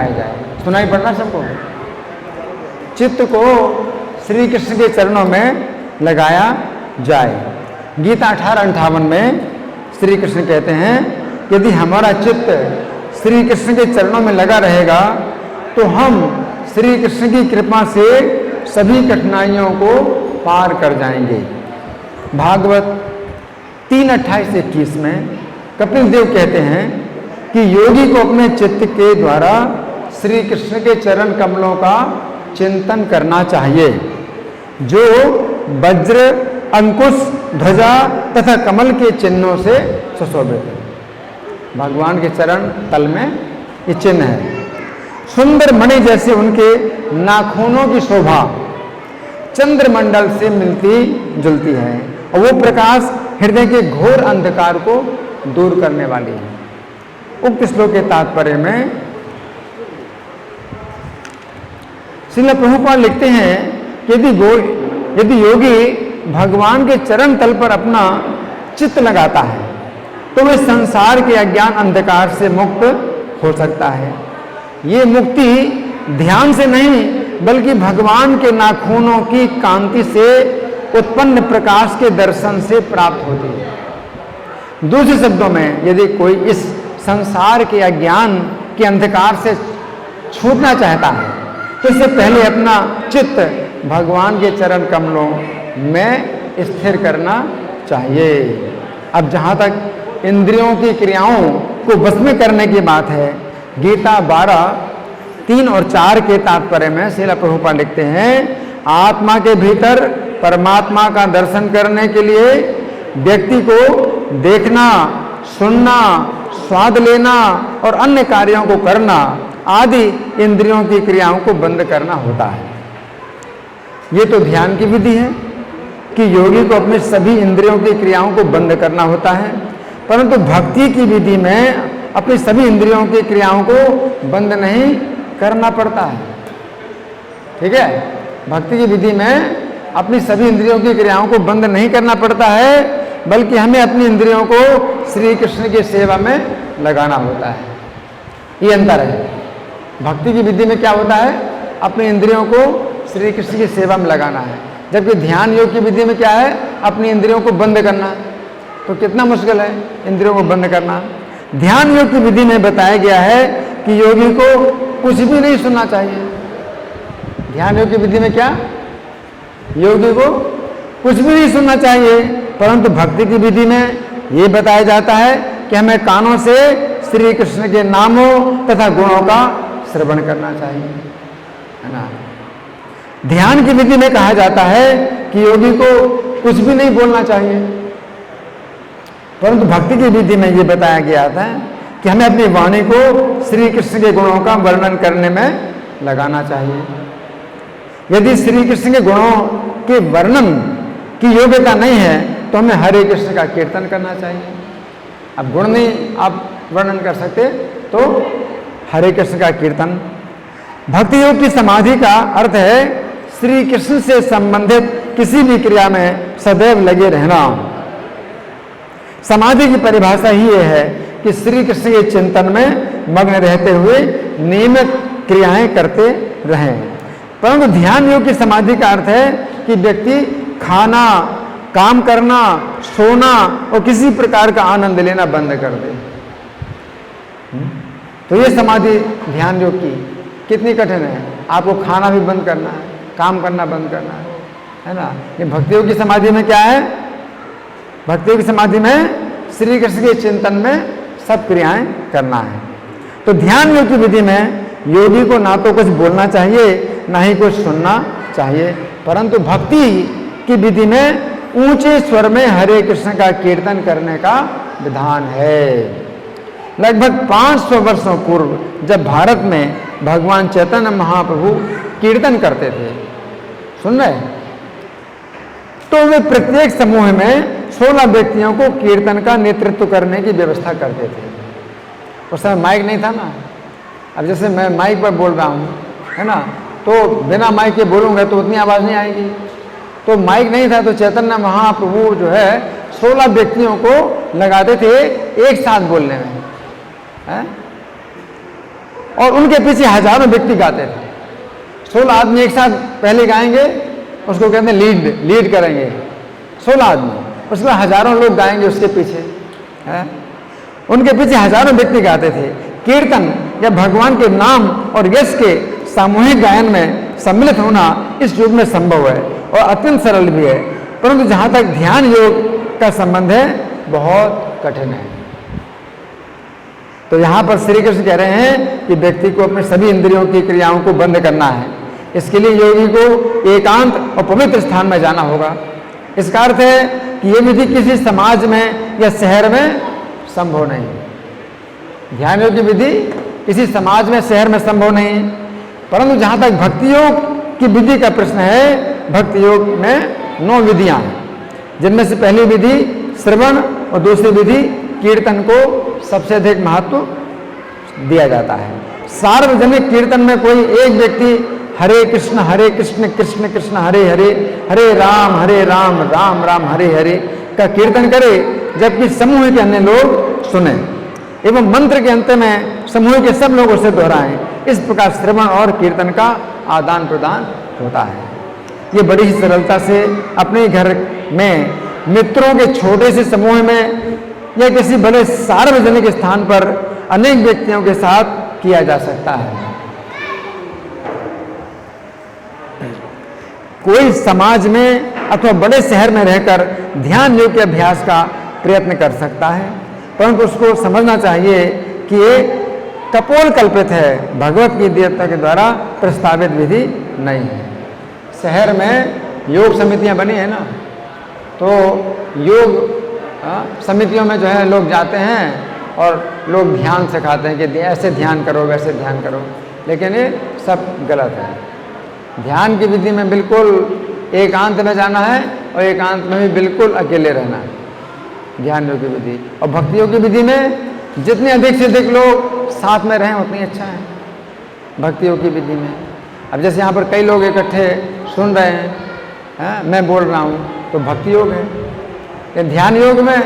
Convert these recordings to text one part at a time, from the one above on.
जाए। सुनाई पड़ रहा सबको? चित्त को श्री कृष्ण के चरणों में लगाया जाए। गीता 18:58 में श्री कृष्ण कहते हैं यदि हमारा चित्त श्री कृष्ण के चरणों में लगा रहेगा तो हम श्री कृष्ण की कृपा से सभी कठिनाइयों को पार कर जाएंगे। भागवत 3:28-21 में कपिल देव कहते हैं कि योगी को अपने चित्त के द्वारा श्री कृष्ण के चरण कमलों का चिंतन करना चाहिए जो वज्र, अंकुश, ध्वजा तथा कमल के चिन्हों से सुशोभित है। भगवान के चरण तल में ये चिन्ह है। सुंदर मणि जैसे उनके नाखूनों की शोभा चंद्रमंडल से मिलती जुलती है और वो प्रकाश हृदय के घोर अंधकार को दूर करने वाली है। उक्त श्लोक के तात्पर्य में श्रील प्रभुपाद लिखते हैं कि यदि योगी भगवान के चरण तल पर अपना चित्त लगाता है तो वह संसार के अज्ञान अंधकार से मुक्त हो सकता है। ये मुक्ति ध्यान से नहीं बल्कि भगवान के नाखूनों की कांति से उत्पन्न प्रकाश के दर्शन से प्राप्त होती है। दूसरे शब्दों में यदि कोई इस संसार के अज्ञान के अंधकार से छूटना चाहता है तो इससे पहले अपना चित्त भगवान के चरण कमलों में स्थिर करना चाहिए। अब जहाँ तक इंद्रियों की क्रियाओं को बस में करने की बात है, गीता 12:3 और 4 के तात्पर्य में श्रील प्रभुपाद लिखते हैं आत्मा के भीतर परमात्मा का दर्शन करने के लिए व्यक्ति को देखना, सुनना, स्वाद लेना और अन्य कार्यों को करना आदि इंद्रियों की क्रियाओं को बंद करना होता है। ये तो ध्यान की विधि है कि योगी को अपने सभी इंद्रियों की क्रियाओं को बंद करना होता है, परंतु भक्ति की विधि में अपनी सभी इंद्रियों की क्रियाओं को बंद नहीं करना पड़ता है। ठीक है, भक्ति की विधि में अपनी सभी इंद्रियों की क्रियाओं को बंद नहीं करना पड़ता है बल्कि हमें अपनी इंद्रियों को श्री कृष्ण की सेवा में लगाना होता है। ये अंतर है। भक्ति की विधि में क्या होता है? अपनी इंद्रियों को श्री कृष्ण की सेवा में लगाना है, जबकि ध्यान योग की विधि में क्या है? अपनी इंद्रियों को बंद करना। तो कितना मुश्किल है इंद्रियों को बंद करना। ध्यान योग की विधि में बताया गया है कि योगी को कुछ भी नहीं सुनना चाहिए। ध्यान योग की विधि में क्या? योगी को कुछ भी नहीं सुनना चाहिए, परंतु भक्ति की विधि में ये बताया जाता है कि हमें कानों से श्री कृष्ण के नामों तथा गुणों का श्रवण करना चाहिए, है ना। ध्यान की विधि में कहा जाता है कि योगी को कुछ भी नहीं बोलना चाहिए, परंतु भक्ति की विधि में ये बताया गया था कि हमें अपनी वाणी को श्री कृष्ण के गुणों का वर्णन करने में लगाना चाहिए। यदि श्री कृष्ण के गुणों के वर्णन की योग्यता नहीं है तो हमें हरे कृष्ण का कीर्तन करना चाहिए। अब गुण नहीं आप वर्णन कर सकते तो हरे कृष्ण का कीर्तन। भक्ति योग की समाधि का अर्थ है श्री कृष्ण से संबंधित किसी भी क्रिया में सदैव लगे रहना। समाधि की परिभाषा ही यह है कि श्री कृष्ण के चिंतन में मग्न रहते हुए नियमित क्रियाएं करते रहें। परंतु ध्यान योग की समाधि का अर्थ है कि व्यक्ति खाना, काम करना, सोना और किसी प्रकार का आनंद लेना बंद कर दे। तो ये समाधि ध्यान योग की कितनी कठिन है। आपको खाना भी बंद करना है, काम करना बंद करना है ना। ये भक्ति योग की समाधि में क्या है? भक्ति योग की समाधि में श्री कृष्ण के चिंतन में सब क्रियाएं करना है। तो ध्यान योग की विधि में योगी को ना तो कुछ बोलना चाहिए ना ही कुछ सुनना चाहिए, परंतु भक्ति की विधि में ऊंचे स्वर में हरे कृष्ण का कीर्तन करने का विधान है। लगभग 500 वर्षों पूर्व जब भारत में भगवान चैतन्य महाप्रभु कीर्तन करते थे, सुन रहे, तो वे प्रत्येक समूह में 16 व्यक्तियों को कीर्तन का नेतृत्व करने की व्यवस्था करते थे। उस समय माइक नहीं था ना। अब जैसे मैं माइक पर बोल रहा हूँ, है ना, तो बिना माइक के बोलूँगा तो उतनी आवाज़ नहीं आएगी। तो माइक नहीं था तो चैतन्य महाप्रभु जो है 16 व्यक्तियों को लगाते थे एक साथ बोलने में, है? और उनके पीछे हजारों व्यक्ति गाते थे। 16 आदमी एक साथ पहले गाएंगे, उसको कहते हैं लीड करेंगे 16 आदमी, उसके बाद हजारों लोग गाएंगे उसके पीछे है। उनके पीछे हजारों व्यक्ति गाते थे। कीर्तन या भगवान के नाम और यश के सामूहिक गायन में सम्मिलित होना इस युग में संभव है और अत्यंत सरल भी है, परंतु जहां तक ध्यान योग का संबंध है बहुत कठिन है। तो यहां पर श्री कृष्ण कह रहे हैं कि व्यक्ति को अपने सभी इंद्रियों की क्रियाओं को बंद करना है। इसके लिए योगी को एकांत और पवित्र स्थान में जाना होगा। इसका अर्थ है कि यह विधि किसी समाज में या शहर में संभव नहीं है। ध्यान योग की विधि किसी समाज में शहर में संभव नहीं है, परंतु जहां तक भक्ति योग की विधि का प्रश्न है, भक्ति योग में 9 विधियां हैं, जिनमें से पहली विधि श्रवण और दूसरी विधि कीर्तन को सबसे अधिक महत्व दिया जाता है। सार्वजनिक कीर्तन में कोई एक व्यक्ति हरे कृष्ण कृष्ण कृष्ण हरे हरे, हरे राम राम राम हरे हरे का कीर्तन करे, जबकि समूह के अन्य लोग सुने एवं मंत्र के अंत में समूह के सब लोग उसे दोहराएं। इस प्रकार श्रवण और कीर्तन का आदान प्रदान होता है। ये बड़ी ही सरलता से अपने घर में, मित्रों के छोटे से समूह में या किसी बड़े सार्वजनिक स्थान पर अनेक व्यक्तियों के साथ किया जा सकता है। कोई समाज में अथवा बड़े शहर में रहकर ध्यान योग के अभ्यास का प्रयत्न कर सकता है, परंतु उसको समझना चाहिए कि ये कपोल कल्पित है, भगवत गीता के द्वारा प्रस्तावित विधि नहीं है। शहर में योग समितियां बनी है ना, तो योग समितियों में जो है लोग जाते हैं और लोग ध्यान सिखाते हैं कि ऐसे ध्यान करो वैसे ध्यान करो, लेकिन ये सब गलत है। ध्यान की विधि में बिल्कुल एकांत में जाना है और एकांत में भी बिल्कुल अकेले रहना है, ध्यान योग की विधि। और भक्ति योग की विधि में जितने अधिक से अधिक लोग साथ में रहें उतनी अच्छा है भक्ति योग की विधि में। अब जैसे यहाँ पर कई लोग इकट्ठे सुन रहे हैं, मैं बोल रहा हूँ, तो भक्ति योग है। कि ध्यान योग में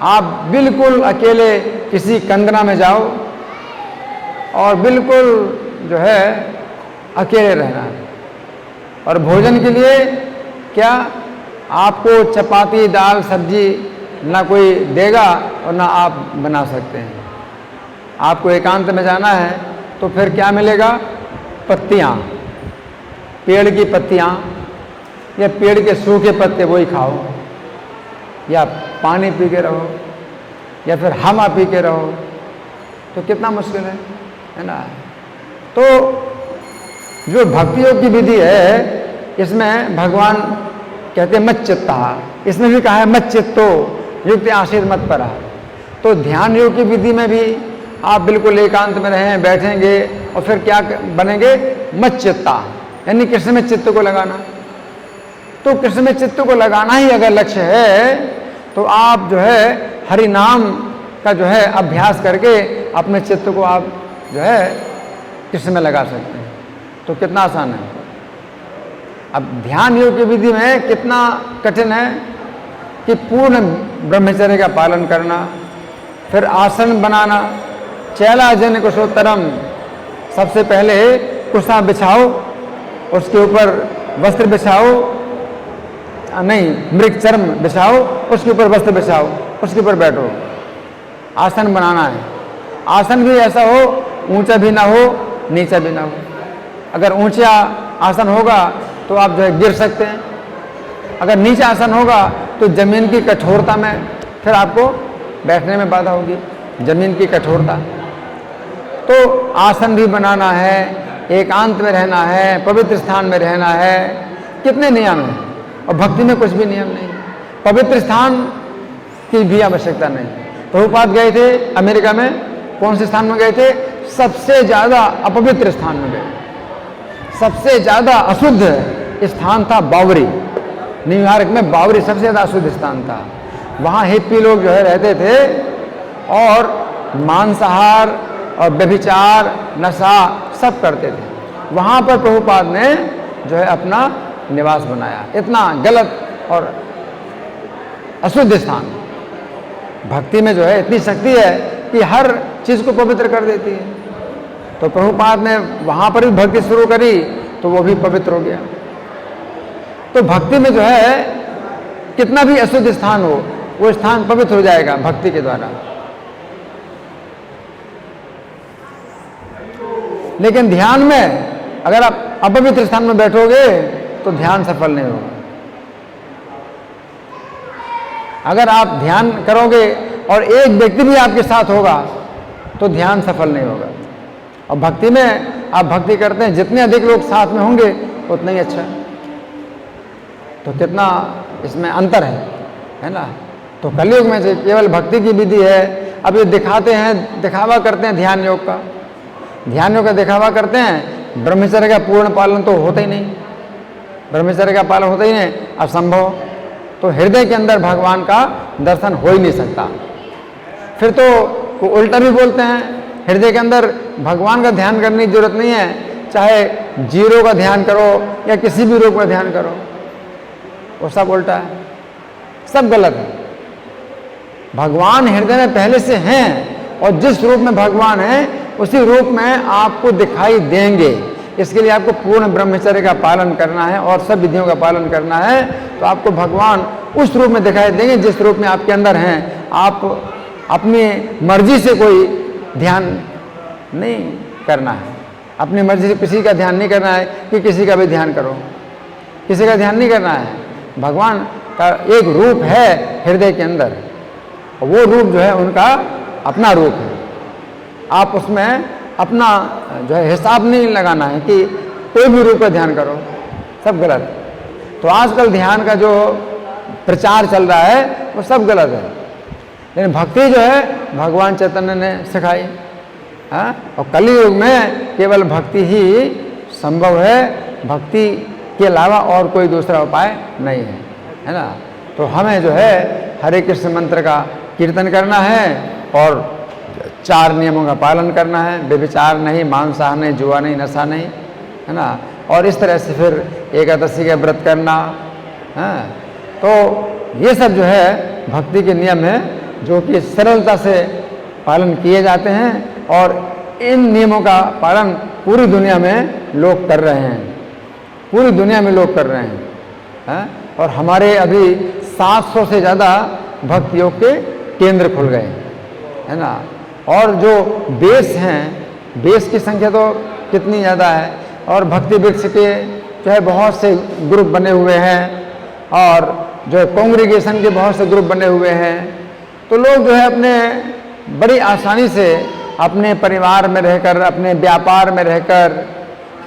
आप बिल्कुल अकेले किसी कंदरा में जाओ और बिल्कुल जो है अकेले रहना है। और भोजन के लिए क्या आपको चपाती दाल सब्जी ना कोई देगा और ना आप बना सकते हैं। आपको एकांत में जाना है तो फिर क्या मिलेगा? पत्तियाँ, पेड़ की पत्तियाँ या पेड़ के सूखे पत्ते वही खाओ, या पानी पी के रहो, या फिर हवा पी के रहो, तो कितना मुश्किल है ना। तो जो भक्ति योग की विधि है इसमें भगवान कहते हैं मत चित्ता, इसमें भी कहा है मत चित्तो युक्त आशीर मत परा। तो ध्यान योग की विधि में भी आप बिल्कुल एकांत में रहें, बैठेंगे और फिर क्या बनेंगे? मत चित्ता, यानी कृष्ण में चित्त को लगाना। तो कृष्ण में चित्त को लगाना ही अगर लक्ष्य है तो आप जो है हरि नाम का जो है अभ्यास करके अपने चित्त को आप जो है कृष्ण में लगा सकते हैं। तो कितना आसान है। अब ध्यान योग की विधि में कितना कठिन है कि पूर्ण ब्रह्मचर्य का पालन करना, फिर आसन बनाना, चैला जन कुशोत्तरम, सबसे पहले कुशा बिछाओ, उसके ऊपर वस्त्र बिछाओ, नहीं मृग चर्म बिछाओ, उसके ऊपर वस्त्र बिछाओ, उसके ऊपर बैठो, आसन बनाना है। आसन भी ऐसा हो ऊंचा भी ना हो नीचा भी ना हो। अगर ऊंचा आसन होगा तो आप जो है गिर सकते हैं, अगर नीचा आसन होगा तो जमीन की कठोरता में फिर आपको बैठने में बाधा होगी, जमीन की कठोरता। तो आसन भी बनाना है, एकांत में रहना है, पवित्र स्थान में रहना है, कितने नियम हैं। और भक्ति में कुछ भी नियम नहीं, पवित्र स्थान की भी आवश्यकता नहीं। प्रभुपाद गए थे अमेरिका में, कौन से स्थान में गए थे? सबसे ज़्यादा अपवित्र स्थान में गए, सबसे ज़्यादा अशुद्ध स्थान था बावरी, न्यूयॉर्क में बावरी सबसे ज़्यादा अशुद्ध स्थान था। वहाँ हिप्पी लोग जो है रहते थे और मांसाहार और व्यभिचार नशा सब करते थे। वहाँ पर प्रभुपाद ने जो है अपना निवास बनाया। इतना गलत और अशुद्ध स्थान। भक्ति में जो है इतनी शक्ति है कि हर चीज़ को पवित्र कर देती है। तो प्रभुपाद ने वहाँ पर भी भक्ति शुरू करी तो वो भी पवित्र हो गया। तो भक्ति में जो है कितना भी अशुद्ध स्थान हो, वो स्थान पवित्र हो जाएगा भक्ति के द्वारा। लेकिन ध्यान में अगर आप अपवित्र स्थान में बैठोगे तो ध्यान सफल नहीं होगा। अगर आप ध्यान करोगे और एक व्यक्ति भी आपके साथ होगा तो ध्यान सफल नहीं होगा। और भक्ति में आप भक्ति करते हैं, जितने अधिक लोग साथ में होंगे उतना ही अच्छा। तो कितना इसमें अंतर है ना। तो कलयुग में से केवल भक्ति की विधि है। अब ये दिखाते हैं, दिखावा करते हैं ध्यान योग का, ध्यान योग का दिखावा करते हैं। ब्रह्मचर्य का पूर्ण पालन तो होता ही नहीं, ब्रह्मचर्य का पालन होता ही नहीं, असंभव। तो हृदय के अंदर भगवान का दर्शन हो ही नहीं सकता। फिर तो वो उल्टा भी बोलते हैं, हृदय के अंदर भगवान का ध्यान करने की जरूरत नहीं है, चाहे जीरो का ध्यान करो या किसी भी रूप का ध्यान करो, वो सब उल्टा है, सब गलत है। भगवान हृदय में पहले से हैं और जिस रूप में भगवान है उसी रूप में आपको दिखाई देंगे। इसके लिए आपको पूर्ण ब्रह्मचर्य का पालन करना है और सब विधियों का पालन करना है, तो आपको भगवान उस रूप में दिखाई देंगे जिस रूप में आपके अंदर हैं। आप अपनी मर्जी से कोई ध्यान नहीं करना है, अपनी मर्जी से किसी का ध्यान नहीं करना है कि किसी का भी ध्यान करो, किसी का ध्यान नहीं करना है। भगवान का एक रूप है हृदय के अंदर, वो रूप जो है उनका अपना रूप है। आप उसमें अपना जो है हिसाब नहीं लगाना है कि कोई भी रूप का ध्यान करो, सब गलत है। तो आजकल ध्यान का जो प्रचार चल रहा है वो सब गलत है। लेकिन भक्ति जो है भगवान चैतन्य ने सिखाई, हाँ। और कलयुग में केवल भक्ति ही संभव है, भक्ति के अलावा और कोई दूसरा उपाय नहीं है ना। तो हमें जो है हरे कृष्ण मंत्र का कीर्तन करना है और 4 नियमों का पालन करना है, व्यभिचार नहीं, मांसाहार नहीं, जुआ नहीं, नशा नहीं, है ना। और इस तरह से फिर एकादशी का व्रत करना, हाँ। तो ये सब जो है भक्ति के नियम हैं जो कि सरलता से पालन किए जाते हैं और इन नियमों का पालन पूरी दुनिया में लोग कर रहे हैं, पूरी दुनिया में लोग कर रहे हैं, हाँ? और हमारे अभी 700 से ज़्यादा भक्ति योग के केंद्र खुल गए, है ना। और जो बेस हैं, बेस की संख्या तो कितनी ज़्यादा है, और भक्ति वृक्ष के जो है बहुत से ग्रुप बने हुए हैं और जो कांग्रेगेशन के बहुत से ग्रुप बने हुए हैं। तो लोग जो है अपने बड़ी आसानी से अपने परिवार में रहकर, अपने व्यापार में रहकर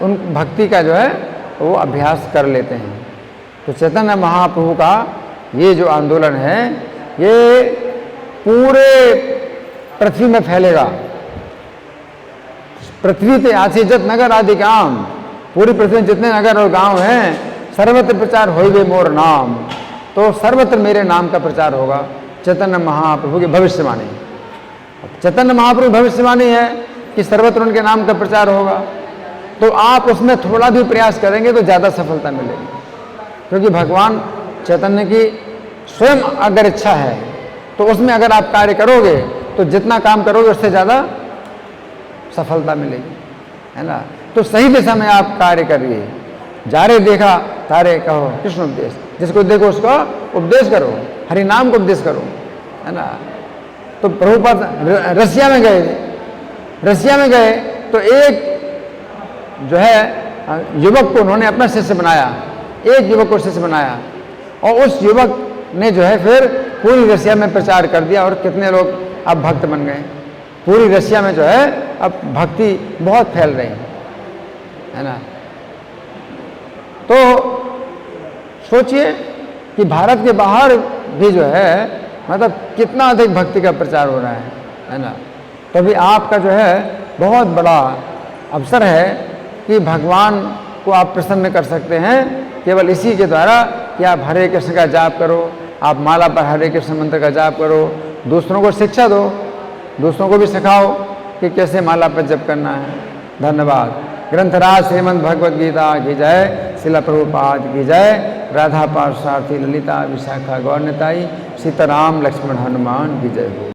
उन भक्ति का जो है वो अभ्यास कर लेते हैं। तो चैतन्य महाप्रभु का ये जो आंदोलन है ये पूरे पृथ्वी में फैलेगा। पृथ्वी ते आसीजत नगर आदि काम, पूरी पृथ्वी में जितने नगर और गांव हैं सर्वत्र प्रचार होइबे मोर नाम। तो सर्वत्र मेरे नाम का प्रचार होगा, चैतन्य महाप्रभु की भविष्यवाणी। चैतन्य महाप्रभु भविष्यवाणी है कि सर्वत्र उनके नाम का प्रचार होगा। तो आप उसमें थोड़ा भी प्रयास करेंगे तो ज़्यादा सफलता मिलेगी, क्योंकि भगवान चैतन्य की स्वयं अगर इच्छा है तो उसमें अगर आप कार्य करोगे तो जितना काम करोगे उससे ज़्यादा सफलता मिलेगी, है ना। तो सही दिशा में आप कार्य करिए। जारे देखा तारे कहो कृष्ण उपदेश, जिसको देखो उसका उपदेश करो, हरि नाम को उपदेश करो, है ना। तो प्रभुपाद रसिया में गए, रसिया में गए तो एक जो है युवक को उन्होंने अपना शिष्य बनाया, एक युवक को शिष्य बनाया और उस युवक ने जो है फिर पूरी रसिया में प्रचार कर दिया और कितने लोग अब भक्त बन गए। पूरी रसिया में जो है अब भक्ति बहुत फैल रही है ना। तो सोचिए कि भारत के बाहर भी जो है मतलब कितना अधिक भक्ति का प्रचार हो रहा है ना। तो अभी आपका जो है बहुत बड़ा अवसर है कि भगवान को आप प्रसन्न कर सकते हैं केवल इसी के द्वारा कि आप हरे कृष्ण का जाप करो, आप माला पर हरे कृष्ण मंत्र का जाप करो, दूसरों को शिक्षा दो, दूसरों को भी सिखाओ कि कैसे माला पर जप करना है। धन्यवाद। ग्रंथराज श्रीमद् भगवद गीता की जय, शिला प्रभुपाद की जय, राधा पार्षार्थी ललिता विशाखा गौर निताई, सीताराम लक्ष्मण हनुमान की जय हो।